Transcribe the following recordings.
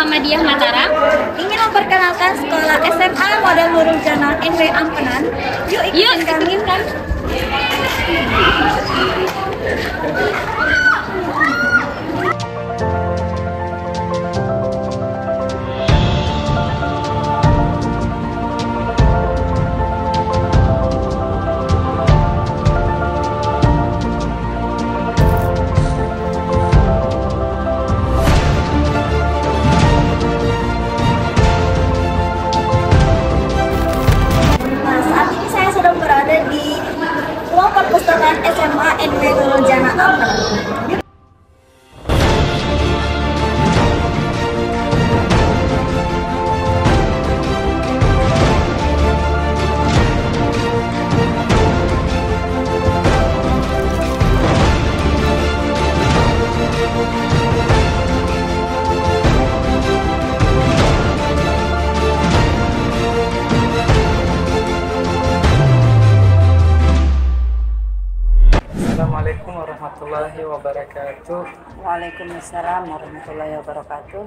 Muhammadiyah Mataram ingin memperkenalkan sekolah SMA Model Nurul Jannah NW Ampenan. Yuk ikutin kami. Di ruang perpustakaan SMA NW Nurul Jannah Ampenan. Assalamualaikum warahmatullahi wabarakatuh. Waalaikumsalam warahmatullahi wabarakatuh.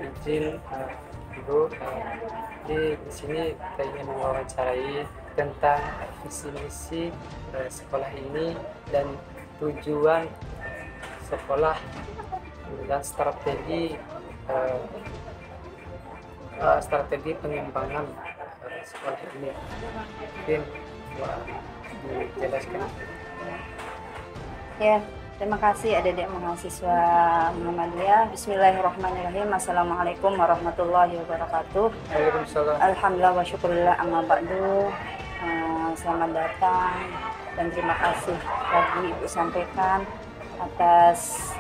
Izin Ibu, di sini kita ingin mewawancarai tentang visi misi sekolah ini dan tujuan sekolah dan strategi pengembangan sekolah ini. Mungkin dijelaskan. Ya, terima kasih adik-adik mahasiswa Muhammadiyah. Bismillahirrahmanirrahim. Assalamualaikum warahmatullahi wabarakatuh. Waalaikumsalam. Alhamdulillah wa syukurillah amma ba'du. Selamat datang dan terima kasih lagi Ibu sampaikan atas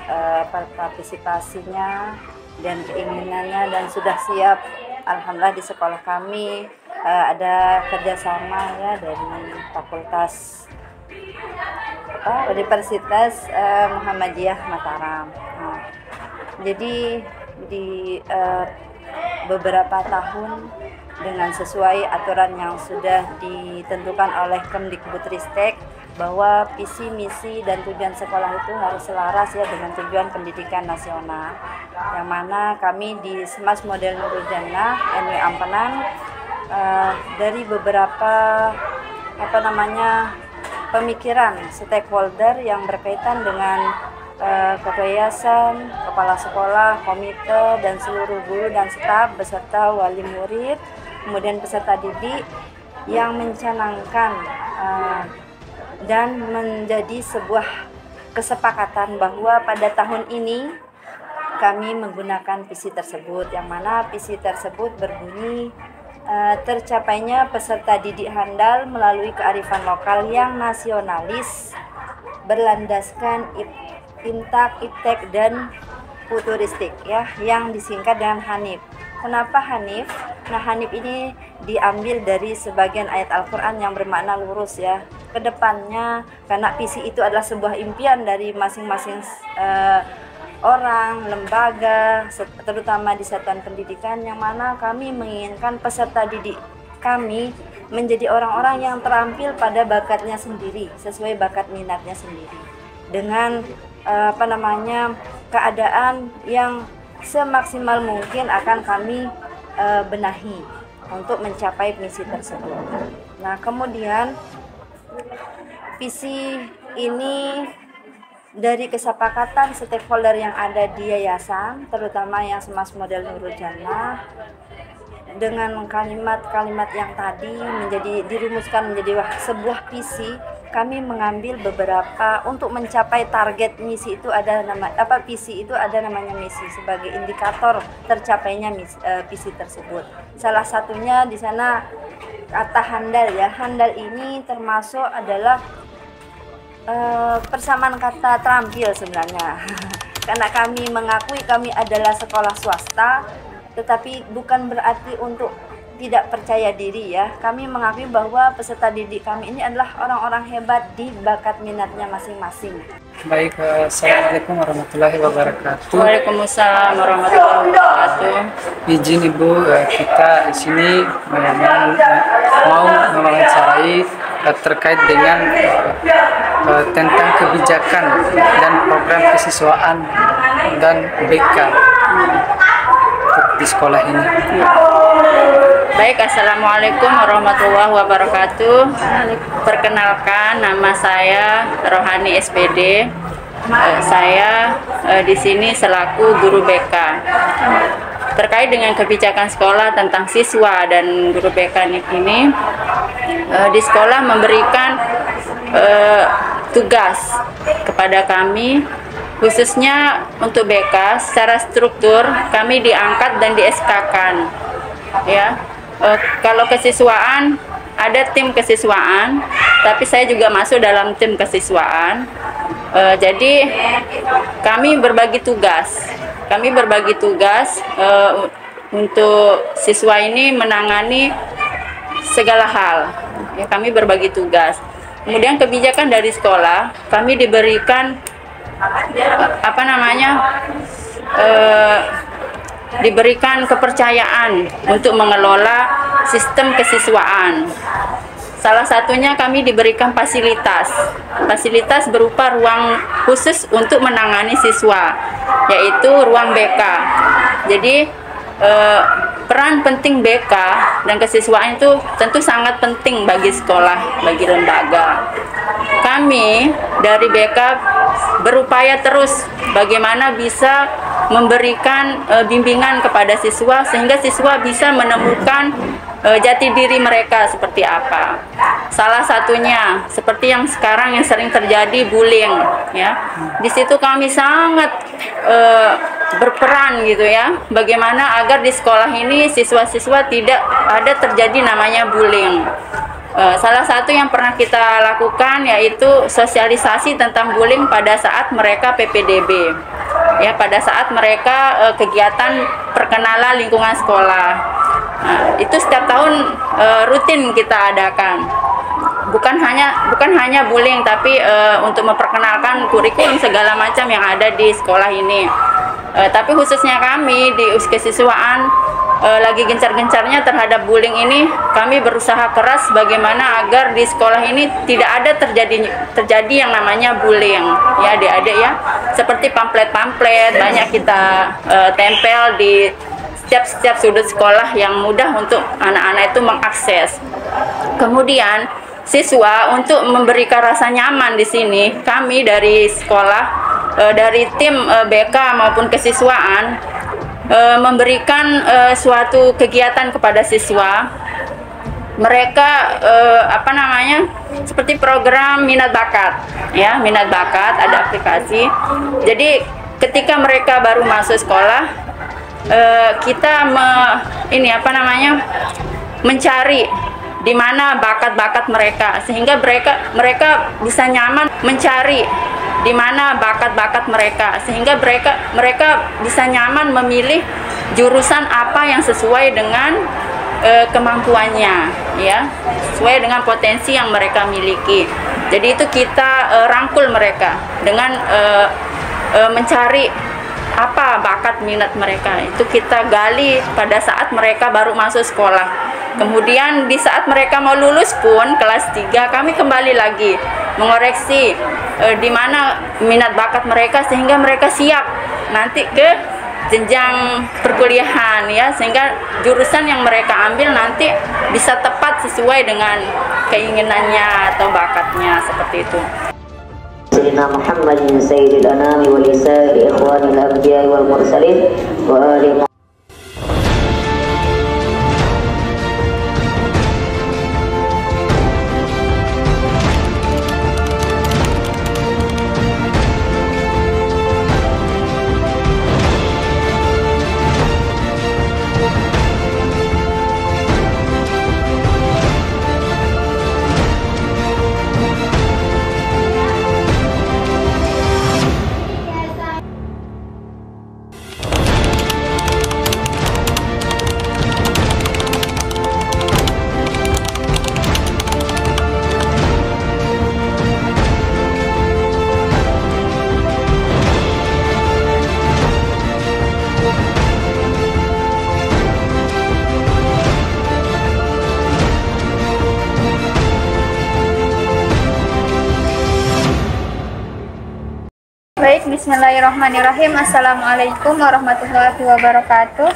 partisipasinya dan keinginannya, dan sudah siap. Alhamdulillah di sekolah kami ada kerjasama ya dari Fakultas Universitas Muhammadiyah Mataram. Jadi di beberapa tahun dengan sesuai aturan yang sudah ditentukan oleh Kemdikbudristek bahwa visi misi dan tujuan sekolah itu harus selaras ya dengan tujuan pendidikan nasional. Yang mana kami di Semas Model Nurul Jannah NW Ampenan dari beberapa pemikiran stakeholder yang berkaitan dengan ketua yayasan, kepala sekolah, komite, dan seluruh guru dan staf beserta wali murid, kemudian peserta didik yang mencanangkan dan menjadi sebuah kesepakatan bahwa pada tahun ini kami menggunakan visi tersebut, yang mana visi tersebut berbunyi tercapainya peserta didik handal melalui kearifan lokal yang nasionalis, berlandaskan intak, iptek, dan futuristik ya, yang disingkat dengan Hanif. Kenapa Hanif? Nah, Hanif ini diambil dari sebagian ayat Al-Quran yang bermakna lurus ya. Kedepannya, karena visi itu adalah sebuah impian dari masing-masing orang, lembaga, terutama di satuan pendidikan, yang mana kami menginginkan peserta didik kami menjadi orang-orang yang terampil pada bakatnya sendiri, sesuai bakat minatnya sendiri, dengan keadaan yang semaksimal mungkin akan kami benahi untuk mencapai misi tersebut. Nah, kemudian visi ini dari kesepakatan stakeholder yang ada di yayasan, terutama yang Semas Model Nurul Jannah, dengan kalimat-kalimat yang tadi dirumuskan menjadi sebuah visi. Kami mengambil beberapa untuk mencapai target misi itu visi itu ada namanya misi sebagai indikator tercapainya visi tersebut. Salah satunya di sana kata handal ya. Handal ini termasuk adalah persamaan kata terampil sebenarnya. Karena kami mengakui kami adalah sekolah swasta, tetapi bukan berarti untuk tidak percaya diri ya. Kami mengakui bahwa peserta didik kami ini adalah orang-orang hebat di bakat minatnya masing-masing. Baik, Assalamualaikum warahmatullahi wabarakatuh. Waalaikumsalam warahmatullahi wabarakatuh. Izin Ibu, kita di sini mau mewawancarai terkait dengan tentang kebijakan dan program kesiswaan dan BK. di sekolah ini. Baik, Assalamualaikum warahmatullahi wabarakatuh. Perkenalkan, nama saya Rohani SPD. Saya di sini selaku guru BK. Terkait dengan kebijakan sekolah tentang siswa dan guru BK ini, di sekolah memberikan tugas kepada kami, khususnya untuk BK. Secara struktur kami diangkat dan di-SK-kan, ya. Kalau kesiswaan ada tim kesiswaan, tapi saya juga masuk dalam tim kesiswaan. Jadi kami berbagi tugas. Untuk siswa ini menangani segala hal. Ya, kami berbagi tugas. Kemudian kebijakan dari sekolah, kami diberikan diberikan kepercayaan untuk mengelola sistem kesiswaan. Salah satunya kami diberikan fasilitas berupa ruang khusus untuk menangani siswa, yaitu ruang BK. Jadi peran penting BK dan kesiswaan itu tentu sangat penting bagi sekolah, bagi lembaga. Kami dari BK berupaya terus bagaimana bisa memberikan bimbingan kepada siswa sehingga siswa bisa menemukan jati diri mereka seperti apa. Salah satunya seperti yang sekarang yang sering terjadi, bullying, ya. Di situ kami sangat berperan gitu ya, bagaimana agar di sekolah ini siswa-siswa tidak ada terjadi namanya bullying. Salah satu yang pernah kita lakukan yaitu sosialisasi tentang bullying pada saat mereka PPDB, ya, pada saat mereka kegiatan perkenalan lingkungan sekolah. Itu setiap tahun rutin kita adakan. Bukan hanya bullying, tapi untuk memperkenalkan kurikulum segala macam yang ada di sekolah ini. Tapi khususnya kami di kesiswaan lagi gencar-gencarnya terhadap bullying ini, kami berusaha keras bagaimana agar di sekolah ini tidak ada terjadi yang namanya bullying, ya adik-adik ya. Seperti pamflet-pamflet banyak kita tempel di setiap sudut sekolah yang mudah untuk anak-anak itu mengakses. Kemudian siswa untuk memberikan rasa nyaman di sini, kami dari sekolah, dari tim BK maupun kesiswaan memberikan suatu kegiatan kepada siswa. Mereka seperti program minat bakat, ya, minat bakat, ada aplikasi. Jadi ketika mereka baru masuk sekolah, kita mencari di mana bakat-bakat mereka sehingga mereka bisa nyaman mencari di mana bakat-bakat mereka sehingga mereka bisa nyaman memilih jurusan apa yang sesuai dengan kemampuannya, ya, sesuai dengan potensi yang mereka miliki. Jadi itu kita rangkul mereka dengan mencari apa bakat minat mereka, itu kita gali pada saat mereka baru masuk sekolah. Kemudian di saat mereka mau lulus pun kelas 3, kami kembali lagi mengoreksi di mana minat bakat mereka sehingga mereka siap nanti ke jenjang perkuliahan, ya, sehingga jurusan yang mereka ambil nanti bisa tepat sesuai dengan keinginannya atau bakatnya, seperti itu. Sayyidina Muhammadin sayyidil anami wa lisa'il ikhwanil anbiya'i wal mursalin wa alihi Bismillahirrahmanirrahim. Assalamualaikum warahmatullahi wabarakatuh.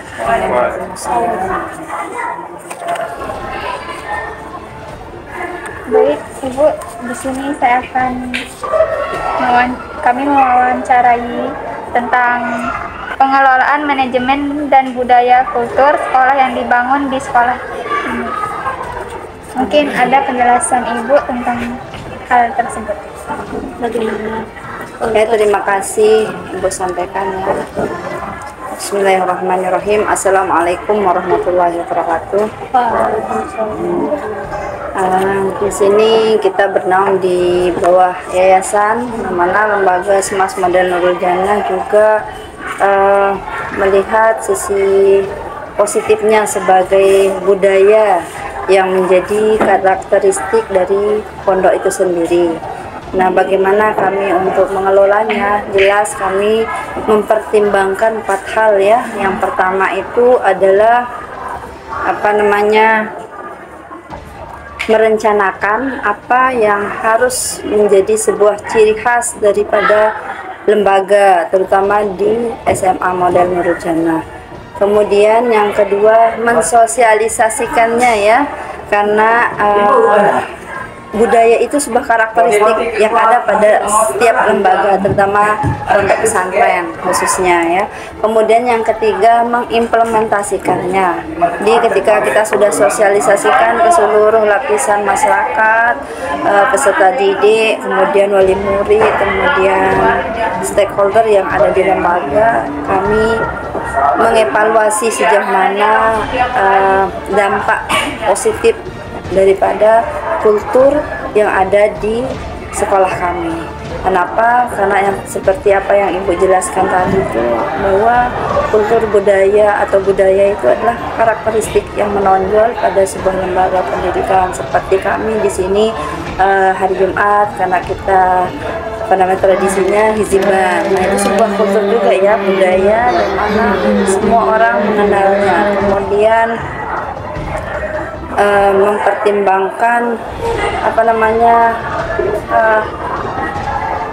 Baik, Ibu, di sini saya akan kami mewawancarai tentang pengelolaan manajemen dan budaya kultur sekolah yang dibangun di sekolah ini. Mungkin ada penjelasan Ibu tentang hal tersebut. Bagaimana? Terima kasih Ibu sampaikan ya. Bismillahirrahmanirrahim. Assalamualaikum warahmatullahi wabarakatuh. Di sini kita bernaung di bawah yayasan, mana lembaga Semas Model Nurul Jannah juga melihat sisi positifnya sebagai budaya yang menjadi karakteristik dari pondok itu sendiri. Nah, bagaimana kami untuk mengelolanya? Jelas kami mempertimbangkan 4 hal ya. Yang pertama itu adalah merencanakan apa yang harus menjadi sebuah ciri khas daripada lembaga, terutama di SMA Model Nurul Jannah. Kemudian yang kedua, mensosialisasikannya ya, karena budaya itu sebuah karakteristik yang ada pada setiap lembaga, terutama pondok pesantren khususnya ya. Kemudian yang ketiga, mengimplementasikannya. Jadi ketika kita sudah sosialisasikan ke seluruh lapisan masyarakat, peserta didik, kemudian wali murid, kemudian stakeholder yang ada di lembaga, kami mengevaluasi sejauh mana dampak positif daripada kultur yang ada di sekolah kami. Kenapa? Karena yang seperti apa yang Ibu jelaskan tadi itu, bahwa kultur budaya atau budaya itu adalah karakteristik yang menonjol pada sebuah lembaga pendidikan. Seperti kami di sini hari Jumat, karena kita tradisinya hizibah. Nah, itu sebuah kultur juga ya, budaya dan mana semua orang mengenalnya. Kemudian mempertimbangkan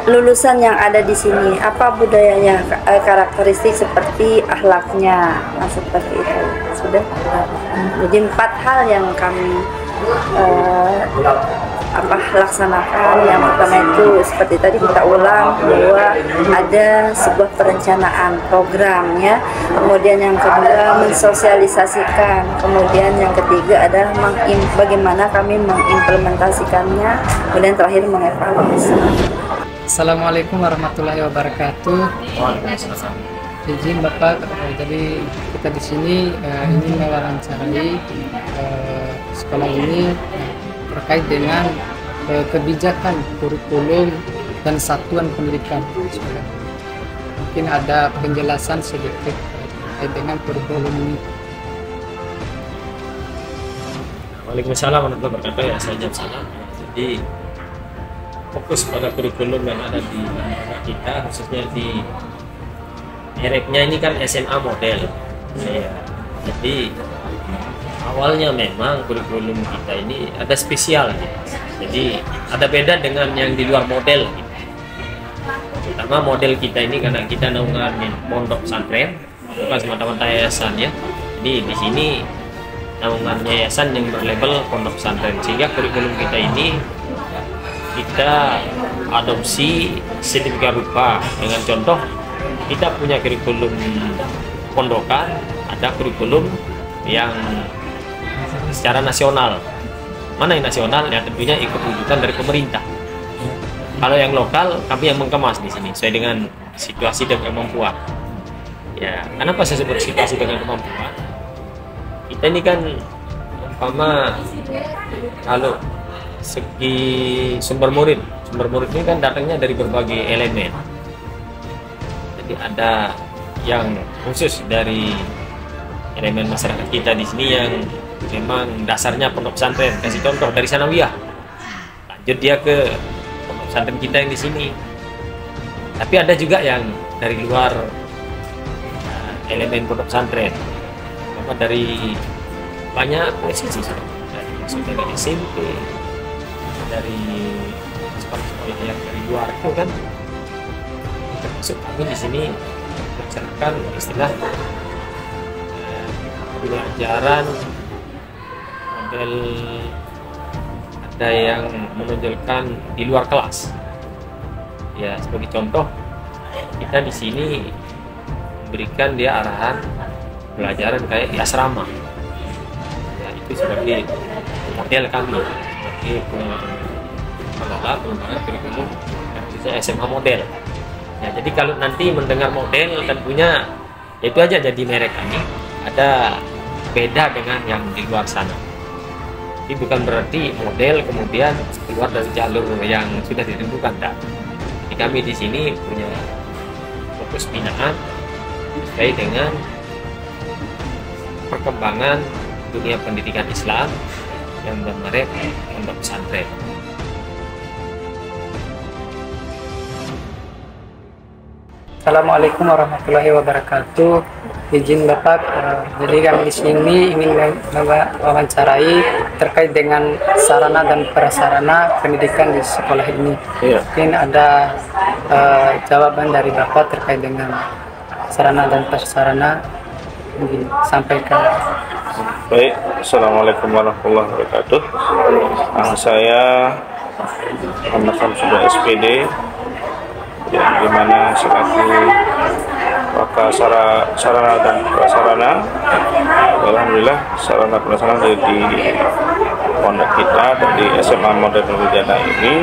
lulusan yang ada di sini, apa budayanya, karakteristik seperti akhlaknya, seperti itu sudah. Jadi 4 hal yang kami laksanakan. Yang pertama itu seperti tadi kita ulang bahwa ada sebuah perencanaan program ya. Kemudian yang kedua, mensosialisasikan. Kemudian yang ketiga adalah bagaimana kami mengimplementasikannya. Kemudian terakhir mengevaluasi. Assalamualaikum warahmatullahi wabarakatuh. Izin Bapak, jadi kita di sini ingin mewawancarai sekolah ini terkait dengan kebijakan kurikulum dan satuan pendidikan sekolah. Mungkin ada penjelasan sedikit terkait dengan kurikulum ini. Waalaikumsalam warahmatullahi wabarakatuh. Ya, saya jawab salam. Jadi fokus pada kurikulum yang ada di kita, khususnya di mereknya ini kan SMA model ya. Jadi awalnya memang kurikulum kita ini ada spesial gitu. Jadi ada beda dengan yang di luar model gitu. Pertama, model kita ini karena kita naungan pondok pesantren, bukan semata-mata yayasan ya. Jadi di sini naungan yayasan yang berlabel pondok pesantren, sehingga kurikulum kita ini kita adopsi sedemikian rupa. Dengan contoh, kita punya kurikulum pondokan, ada kurikulum yang secara nasional. Mana yang nasional? Ya tentunya ikut rujukan dari pemerintah. Kalau yang lokal, kami yang mengemas di sini sesuai dengan situasi dan kemampuan. Ya, kenapa saya sebut situasi dengan kemampuan? Kita ini kan umpama kalau segi sumber murid ini kan datangnya dari berbagai elemen. Jadi ada yang khusus dari elemen masyarakat kita di sini yang memang dasarnya pondok pesantren. Kasih contoh dari sanawiyah, lanjut dia ke pondok pesantren kita yang di sini. Tapi ada juga yang dari luar elemen pondok pesantren, dari banyak posisi, dari SMP, dari sekolah-sekolah yang dari luar itu kan. Maksud kami di sini bicarakan istilah pelajaran model ada yang menonjolkan di luar kelas. Ya, sebagai contoh, kita di sini memberikan dia arahan pelajaran kayak di asrama. Ya, itu sebagai model kami, sebagai pengelola pengembangan kurikulum SMA model. Ya, jadi kalau nanti mendengar model, tentunya itu aja jadi merek kami. Ada beda dengan yang di luar sana. Ini bukan berarti model kemudian keluar dari jalur yang sudah ditentukan, tak. Jadi kami di sini punya fokus binaan terkait dengan perkembangan dunia pendidikan Islam yang bermerek pondok pesantren. Assalamualaikum warahmatullahi wabarakatuh. Izin Bapak, jadi kami di sini ingin mewawancarai terkait dengan sarana dan prasarana pendidikan di sekolah ini. Mungkin ada jawaban dari Bapak terkait dengan sarana dan prasarana disampaikan. Baik, Assalamualaikum warahmatullahi wabarakatuh. Saya Muhammad Samsudin SPD, yang dimana selaku pakar sarana dan prasarana. Alhamdulillah sarana prasarana di pondok kita dari SMA Modern Nurul Jannah ini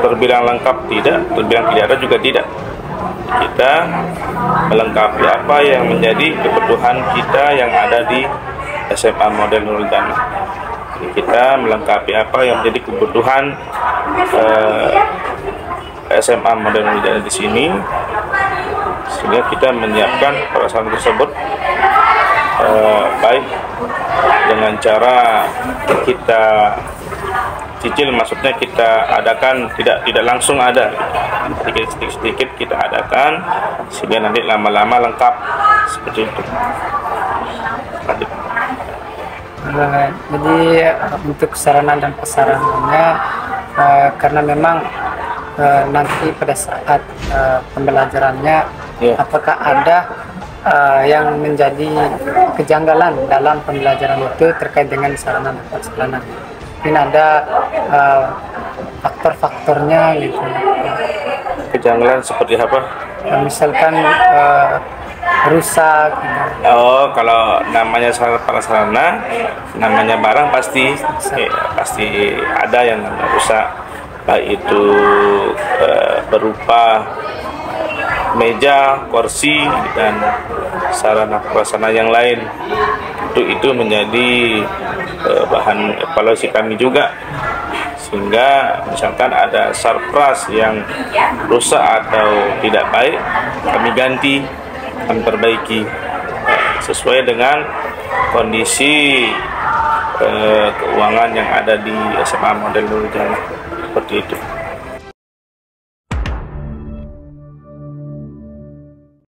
terbilang lengkap tidak, terbilang tidak ada juga tidak. Kita melengkapi apa yang menjadi kebutuhan kita yang ada di SMA Modern Nurul Jannah. Kita melengkapi apa yang menjadi kebutuhan SMA Modern Nurul Jannah di sini, sehingga kita menyiapkan prasarana tersebut baik dengan cara kita cicil, maksudnya kita adakan tidak langsung ada, sedikit kita adakan sehingga nanti lama-lama lengkap seperti itu. Jadi untuk sarana dan prasarananya karena memang nanti pada saat pembelajarannya apakah ada yang menjadi kejanggalan dalam pembelajaran itu terkait dengan sarana dan prasarana. Mungkin ada faktor-faktornya gitu. Kejanggalan seperti apa? Misalkan rusak. Oh, kalau namanya sarana prasarana, namanya barang pasti ada yang rusak, baik itu berupa meja, kursi, dan sarana prasarana yang lain. Itu menjadi bahan evaluasi kami juga, sehingga misalkan ada sarpras yang rusak atau tidak baik, kami ganti, kami perbaiki sesuai dengan kondisi keuangan yang ada di SMA Modern Nurul Jannah, seperti itu.